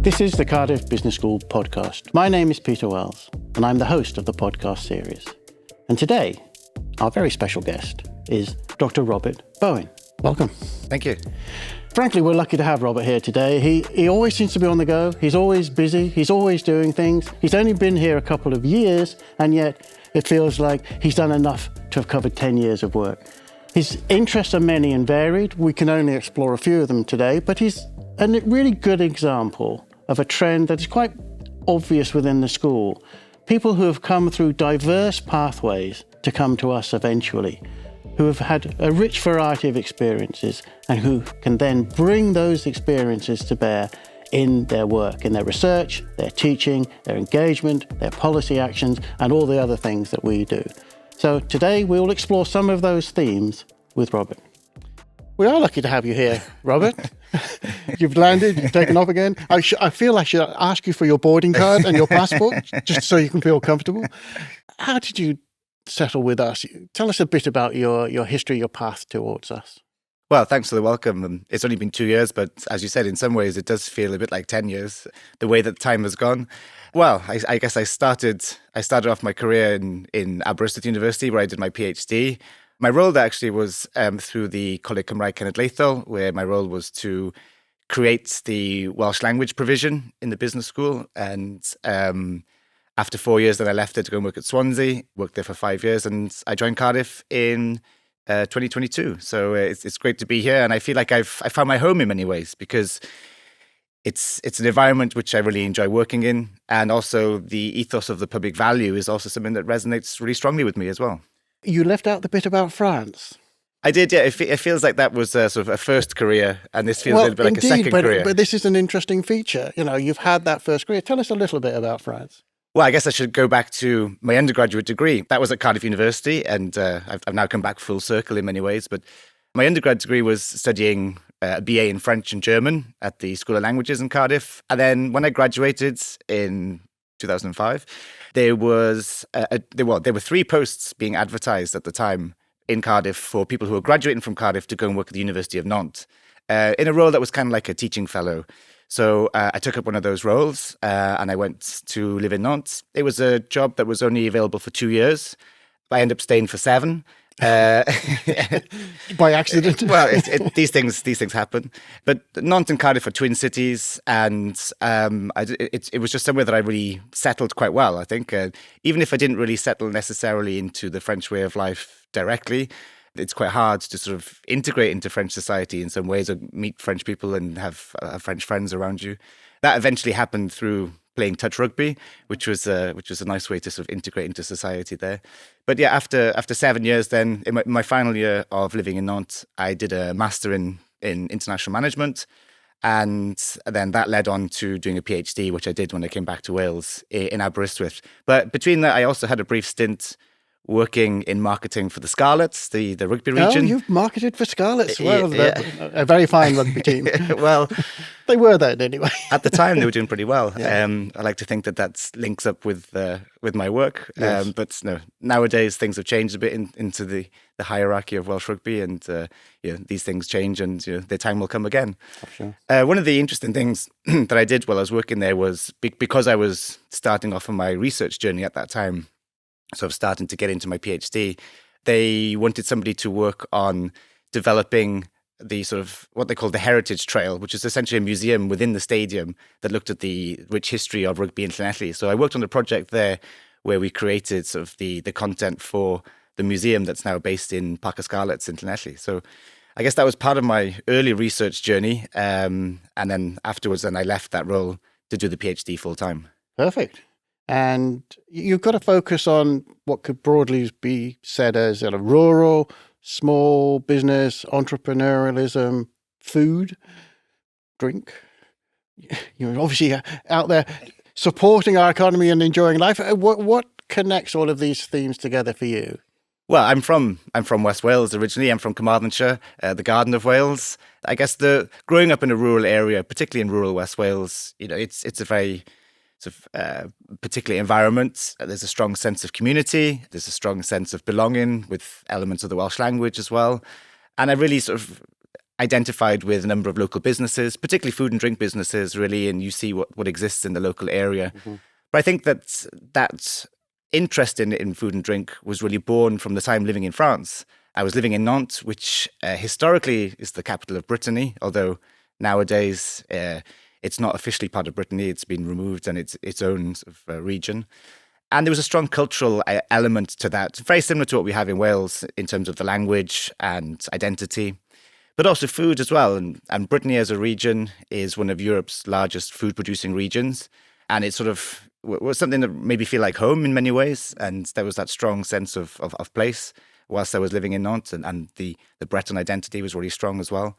This is the Cardiff Business School podcast. My name is Peter Wells, and I'm the host of the podcast series. And today, our very special guest is Dr. Robert Bowen. Welcome. Thank you. Frankly, we're lucky to have Robert here today. He always seems to be on the go. He's always busy. He's always doing things. He's only been here a couple of years, and yet it feels like he's done enough to have covered 10 years of work. His interests are many and varied. We can only explore a few of them today, but he's a really good example of a trend that is quite obvious within the school. People who have come through diverse pathways to come to us eventually, who have had a rich variety of experiences and who can then bring those experiences to bear in their work, in their research, their teaching, their engagement, their policy actions, and all the other things that we do. So today we will explore some of those themes with Robert. We are lucky to have you here, Robert. You've landed, you've taken off again. I feel I should ask you for your boarding card and your passport, just so you can feel comfortable. How did you settle with us? Tell us a bit about your history, your path towards us. Well, thanks for the welcome. It's only been 2 years, but as you said, in some ways it does feel a bit like 10 years, the way that time has gone. Well, I guess I started off my career in Aberystwyth University, where I did my PhD. My role there actually was through the Coleg Cymraeg Cenedlaethol, where my role was to create the Welsh language provision in the business school. And after 4 years, then I left there to go and work at Swansea, worked there for 5 years, and I joined Cardiff in 2022. So it's great to be here. And I feel like I found my home in many ways, because it's an environment which I really enjoy working in. And also the ethos of the public value is also something that resonates really strongly with me as well. You left out the bit about France. I did, yeah. It feels like that was sort of a first career, and this feels a little bit like a second career. But this is an interesting feature. You know, you've had that first career. Tell us a little bit about France. Well, I guess I should go back to my undergraduate degree. That was at Cardiff University, and I've now come back full circle in many ways. But my undergrad degree was studying a BA in French and German at the School of Languages in Cardiff. And then when I graduated in 2005, there were 3 posts being advertised at the time in Cardiff for people who were graduating from Cardiff to go and work at the University of Nantes in a role that was kind of like a teaching fellow. So I took up one of those roles and I went to live in Nantes. It was a job that was only available for 2 years. I ended up staying for 7. By accident. Well, these things happen. But Nantes and Cardiff are twin cities, and it was just somewhere that I really settled quite well, I think. Even if I didn't really settle necessarily into the French way of life directly, it's quite hard to sort of integrate into French society in some ways, or meet French people and have French friends around you. That eventually happened through playing touch rugby, which was a nice way to sort of integrate into society there. But yeah, after 7 years, then in my final year of living in Nantes, I did a master in international management, and then that led on to doing a PhD, which I did when I came back to Wales in Aberystwyth. But between that, I also had a brief stint working in marketing for the Scarlets, the rugby region. Oh, you've marketed for Scarlets. Well, yeah. A very fine rugby team. Well, they were then anyway. At the time, they were doing pretty well. Yeah. I like to think that links up with my work. Yes. But no, nowadays things have changed a bit into the hierarchy of Welsh rugby, and these things change, and their time will come again. Sure. One of the interesting things that I did while I was working there was because I was starting off on my research journey at that time, sort of starting to get into my PhD, they wanted somebody to work on developing the sort of what they call the Heritage Trail, which is essentially a museum within the stadium that looked at the rich history of rugby in Llanelli. So I worked on a project there where we created sort of the content for the museum that's now based in Parc y Scarlets in Llanelli. So I guess that was part of my early research journey. And then afterwards, I left that role to do the PhD full time. Perfect. And you've got to focus on what could broadly be said as rural, small business, entrepreneurialism, food, drink. You're obviously out there supporting our economy and enjoying life. What connects all of these themes together for you? Well, I'm from West Wales originally. I'm from Carmarthenshire, the Garden of Wales. I guess growing up in a rural area, particularly in rural West Wales, it's a very sort of particular environment. There's a strong sense of community. There's a strong sense of belonging with elements of the Welsh language as well. And I really identified with a number of local businesses, particularly food and drink businesses, really, and you see what exists in the local area. But I think that interest in food and drink was really born from the time living in France. I was living in Nantes, which historically is the capital of Brittany, although nowadays it's not officially part of Brittany. It's been removed and it's its own sort of region. And there was a strong cultural element to that, very similar to what we have in Wales in terms of the language and identity, but also food as well. And Brittany as a region is one of Europe's largest food-producing regions. And it sort of was something that made me feel like home in many ways. And there was that strong sense of place whilst I was living in Nantes. And the Breton identity was really strong as well.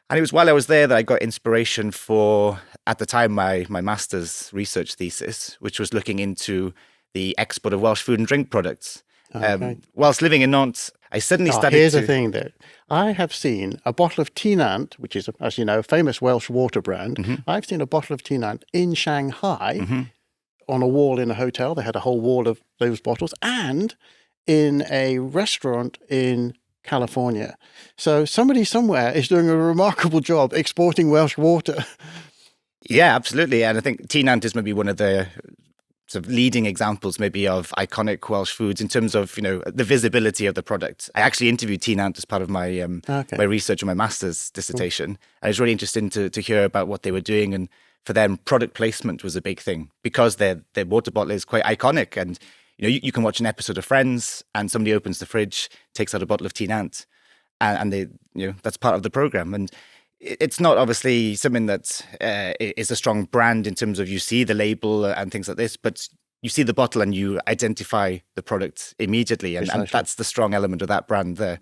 And it was while I was there that I got inspiration for, at the time, my master's research thesis, which was looking into the export of Welsh food and drink products. Okay. Whilst living in Nantes, I suddenly started Here's the thing that I have seen a bottle of Tynant, which is, as you know, a famous Welsh water brand. I've seen a bottle of Tynant in Shanghai on a wall in a hotel. They had a whole wall of those bottles, and in a restaurant in California. So somebody somewhere is doing a remarkable job exporting Welsh water. Yeah, absolutely. And I think Tynant is maybe one of the sort of leading examples maybe of iconic Welsh foods in terms of, the visibility of the product. I actually interviewed Tynant as part of my my research on my master's dissertation. And it was really interesting to hear about what they were doing. And for them, product placement was a big thing because their water bottle is quite iconic. And, you can watch an episode of Friends and somebody opens the fridge, takes out a bottle of Tynant, and they, that's part of the program. And it's not obviously something that is a strong brand in terms of you see the label and things like this, but you see the bottle and you identify the product immediately. And that's the strong element of that brand there.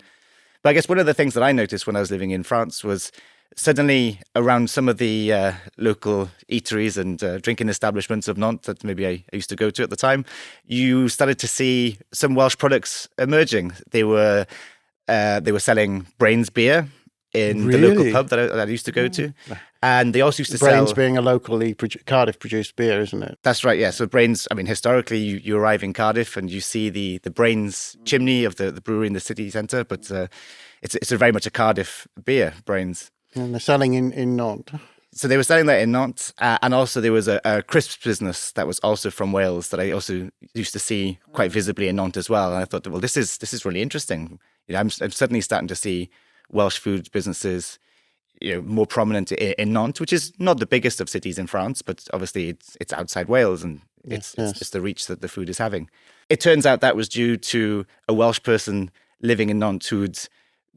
But I guess one of the things that I noticed when I was living in France was suddenly around some of the local eateries and drinking establishments of Nantes that maybe I used to go to at the time, you started to see some Welsh products emerging. They were selling Brains beer in the local pub that I used to go to. And they also used to sell... Brains being a locally Cardiff-produced beer, isn't it? That's right, yeah. So Brains, historically, you arrive in Cardiff and you see the Brains chimney of the brewery in the city centre, but it's a very much a Cardiff beer, Brains. And they're selling in Nantes. So they were selling that in Nantes, and also there was a crisps business that was also from Wales that I also used to see quite visibly in Nantes as well. And I thought, well, this is really interesting. I'm suddenly starting to see Welsh food businesses, more prominent in Nantes, which is not the biggest of cities in France, but obviously it's outside Wales, and it's the reach that the food is having. It turns out that was due to a Welsh person living in Nantes who'd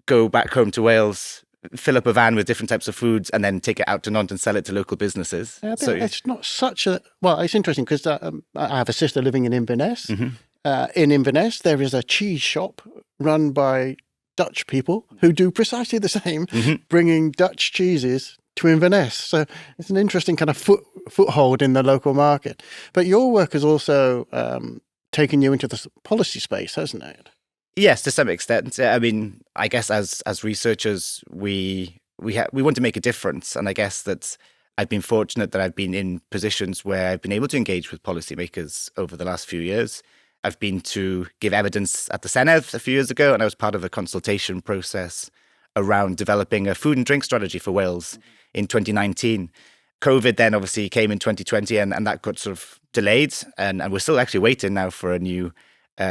go back home to Wales, fill up a van with different types of foods, and then take it out to Nantes and sell it to local businesses. So it's not such a... Well, it's interesting because I have a sister living in Inverness. In Inverness, there is a cheese shop run by Dutch people who do precisely the same, bringing Dutch cheeses to Inverness. So it's an interesting kind of foothold in the local market. But your work has also taken you into the policy space, hasn't it? Yes, to some extent. I guess as researchers, we want to make a difference. And I guess that I've been fortunate that I've been in positions where I've been able to engage with policymakers over the last few years. I've been to give evidence at the Senedd a few years ago, and I was part of a consultation process around developing a food and drink strategy for Wales in 2019. COVID then obviously came in 2020, and that got sort of delayed, and we're still actually waiting now for a new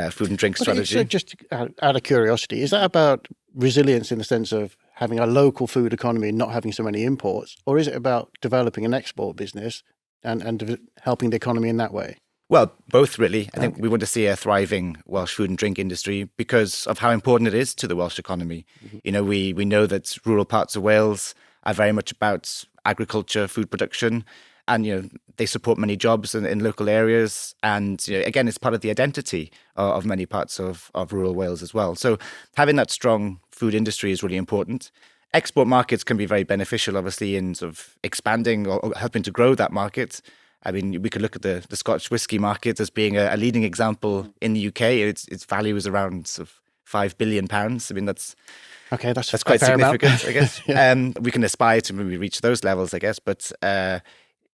food and drink strategy. So just out of curiosity, is that about resilience in the sense of having a local food economy and not having so many imports, or is it about developing an export business and helping the economy in that way? Well, both really. I think we want to see a thriving Welsh food and drink industry because of how important it is to the Welsh economy. We know that rural parts of Wales are very much about agriculture, food production, and they support many jobs in local areas. And again, it's part of the identity of many parts of rural Wales as well. So having that strong food industry is really important. Export markets can be very beneficial, obviously, in sort of expanding or helping to grow that market. We could look at the Scotch whisky market as being a leading example in the UK. Its value is around sort of £5 billion. That's quite significant, I guess. We can aspire to maybe reach those levels, I guess. But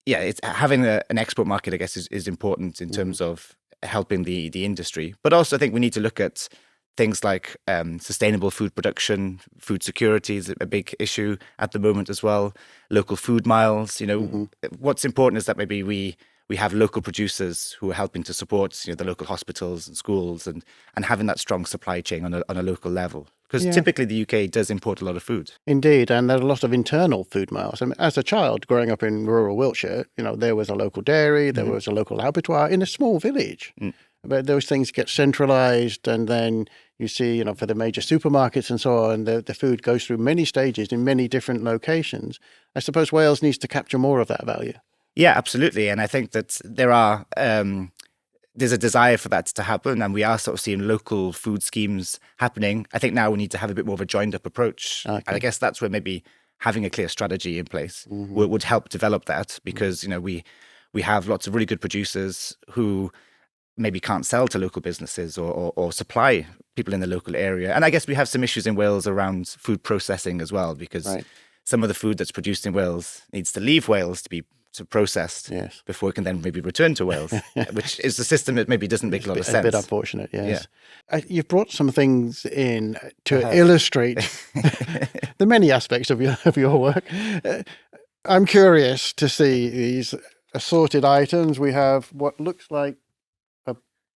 it's having an export market, I guess, is important in terms of helping the industry. But also, I think we need to look at things like sustainable food production, food security is a big issue at the moment as well. Local food miles. What's important is that maybe we have local producers who are helping to support the local hospitals and schools and having that strong supply chain on a local level. Because typically the UK does import a lot of food. Indeed, and there are a lot of internal food miles. I mean, as a child growing up in rural Wiltshire, there was a local dairy, there was a local abattoir in a small village. But those things get centralised, and then you see, for the major supermarkets and so on, the food goes through many stages in many different locations. I suppose Wales needs to capture more of that value. Yeah, absolutely. And I think that there's a desire for that to happen, and we are sort of seeing local food schemes happening. I think now we need to have a bit more of a joined-up approach. Okay. And I guess that's where maybe having a clear strategy in place would help develop that, because we have lots of really good producers who maybe can't sell to local businesses or supply people in the local area. And I guess we have some issues in Wales around food processing as well, because some of the food that's produced in Wales needs to leave Wales to be processed before it can then maybe return to Wales, which is a system that maybe doesn't make a lot of sense. A bit unfortunate, yes. Yeah. You've brought some things in to illustrate the many aspects of your work. I'm curious to see these assorted items. We have what looks like a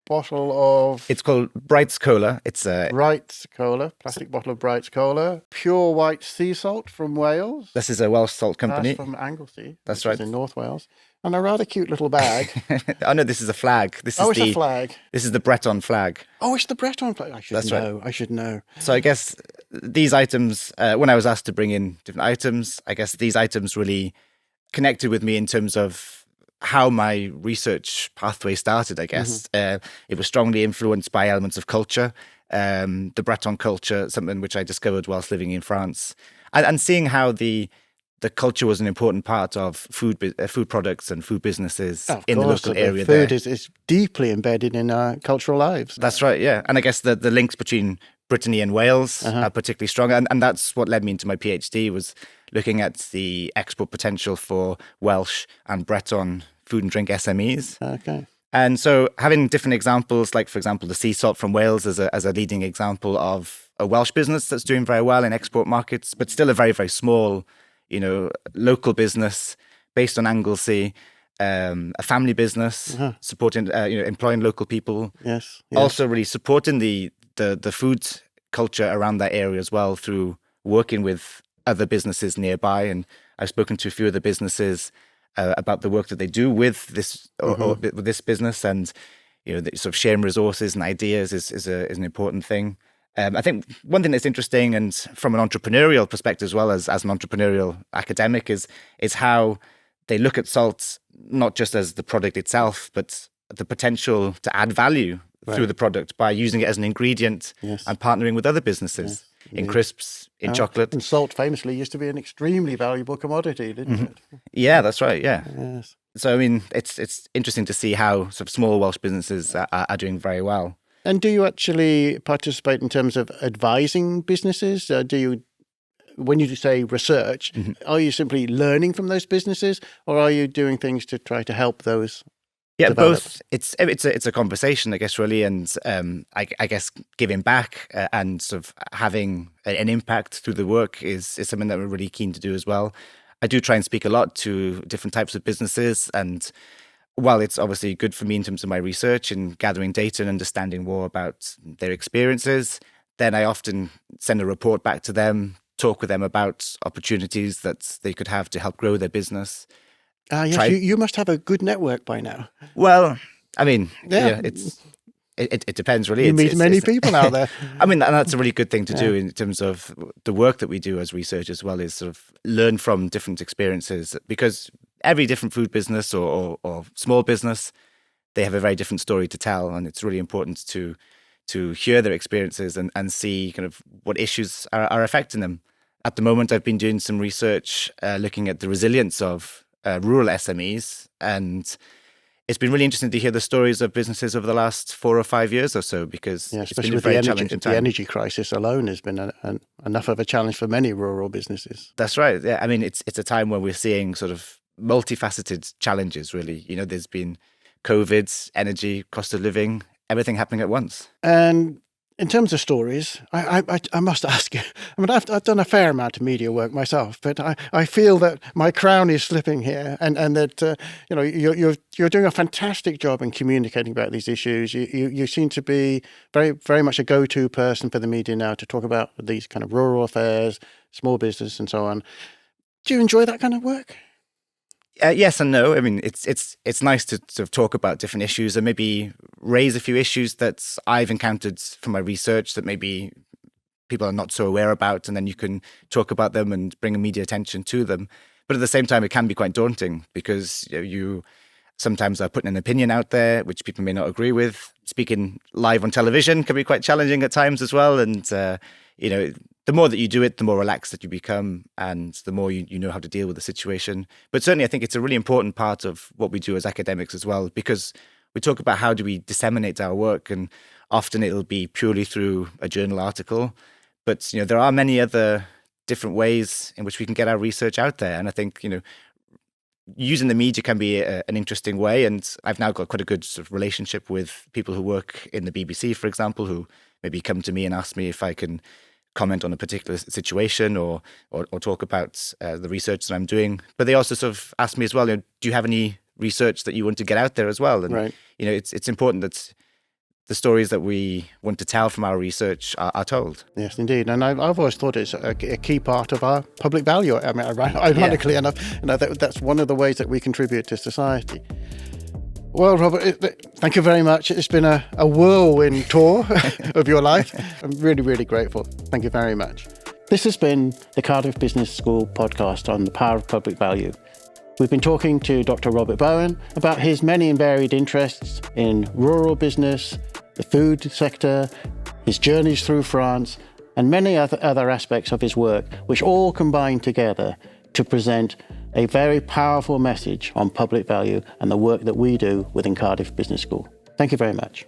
bottle of... It's called Bright's Cola. It's a... Bright's Cola, plastic bottle of Bright's Cola. Pure white sea salt from Wales. This is a Welsh salt company. That's from Anglesey. That's right. In North Wales. And a rather cute little bag. Oh, no, this is a flag. It's a flag. This is the Breton flag. Oh, it's the Breton flag. I should know. So I guess these items, when I was asked to bring in different items, I guess these items really connected with me in terms of how my research pathway started, I guess. It was strongly influenced by elements of culture, the Breton culture, something which I discovered whilst living in France, and seeing how the culture was an important part of food products and food businesses in the local area. Food is deeply embedded in our cultural lives. That's right, yeah. And I guess the links between Brittany and Wales are particularly strong. And that's what led me into my PhD, was looking at the export potential for Welsh and Breton food and drink SMEs. Okay. And so having different examples, like, for example, the sea salt from Wales as a leading example of a Welsh business that's doing very well in export markets, but still a very, very small, local business based on Anglesey, a family business, supporting, employing local people. Yes. Also really supporting the food culture around that area as well through working with other businesses nearby. And I've spoken to a few of the businesses about the work that they do with this or with this business, and sort of sharing resources and ideas is an important thing. I think one thing that's interesting, and from an entrepreneurial perspective as well as an entrepreneurial academic, is how they look at salt not just as the product itself, but the potential to add value through the product by using it as an ingredient and partnering with other businesses in crisps, in chocolate. And salt famously used to be an extremely valuable commodity, didn't it? Yeah, that's right. Yeah. Yes. So, I mean, it's interesting to see how sort of small Welsh businesses are doing very well. And do you actually participate in terms of advising businesses? When you say research, are you simply learning from those businesses, or are you doing things to try to help those? Yeah, develop? Both. It's a conversation, I guess, really, and I guess giving back and sort of having an impact through the work is something that we're really keen to do as well. I do try and speak a lot to different types of businesses, and while it's obviously good for me in terms of my research and gathering data and understanding more about their experiences, then I often send a report back to them, talk with them about opportunities that they could have to help grow their business. Yes, you must have a good network by now. Well, I mean, it depends really. You meet many people out there. I mean, and that's a really good thing to do in terms of the work that we do as research as well, is sort of learn from different experiences, because every different food business or small business, they have a very different story to tell, and it's really important to hear their experiences and see kind of what issues are affecting them. At the moment, I've been doing some research looking at the resilience of rural SMEs, and it's been really interesting to hear the stories of businesses over the last 4 or 5 years or so, because especially it's been with a very challenging time. The energy crisis alone has been enough of a challenge for many rural businesses. That's right. Yeah, I mean, it's a time when we're seeing sort of multifaceted challenges, really. There's been COVID, energy, cost of living, everything happening at once. And In terms of stories, I must ask you. I mean, I've done a fair amount of media work myself, but I feel that my crown is slipping here, and that you're doing a fantastic job in communicating about these issues. You seem to be very much a go-to person for the media now to talk about these kind of rural affairs, small business, and so on. Do you enjoy that kind of work? Yes and no. I mean, it's nice to sort of talk about different issues and maybe raise a few issues that I've encountered from my research that maybe people are not so aware about, and then you can talk about them and bring media attention to them. But at the same time, it can be quite daunting because you sometimes are putting an opinion out there which people may not agree with. Speaking live on television can be quite challenging at times as well, and the more that you do it, the more relaxed that you become, and the more you know how to deal with the situation. But certainly, I think it's a really important part of what we do as academics as well, because we talk about how do we disseminate our work, and often it'll be purely through a journal article. But there are many other different ways in which we can get our research out there, and I think using the media can be an interesting way. And I've now got quite a good sort of relationship with people who work in the BBC, for example, who maybe come to me and ask me if I can comment on a particular situation or talk about the research that I'm doing. But they also sort of ask me as well, do you have any research that you want to get out there as well? And, right. It's important that the stories that we want to tell from our research are told. Yes, indeed. And I've always thought it's a key part of our public value. I mean, ironically enough, that's one of the ways that we contribute to society. Well, Robert, thank you very much. It's been a whirlwind tour of your life. I'm really, really grateful. Thank you very much. This has been the Cardiff Business School podcast on the power of public value. We've been talking to Dr. Robert Bowen about his many and varied interests in rural business, the food sector, his journeys through France, and many other aspects of his work, which all combine together to present a very powerful message on public value and the work that we do within Cardiff Business School. Thank you very much.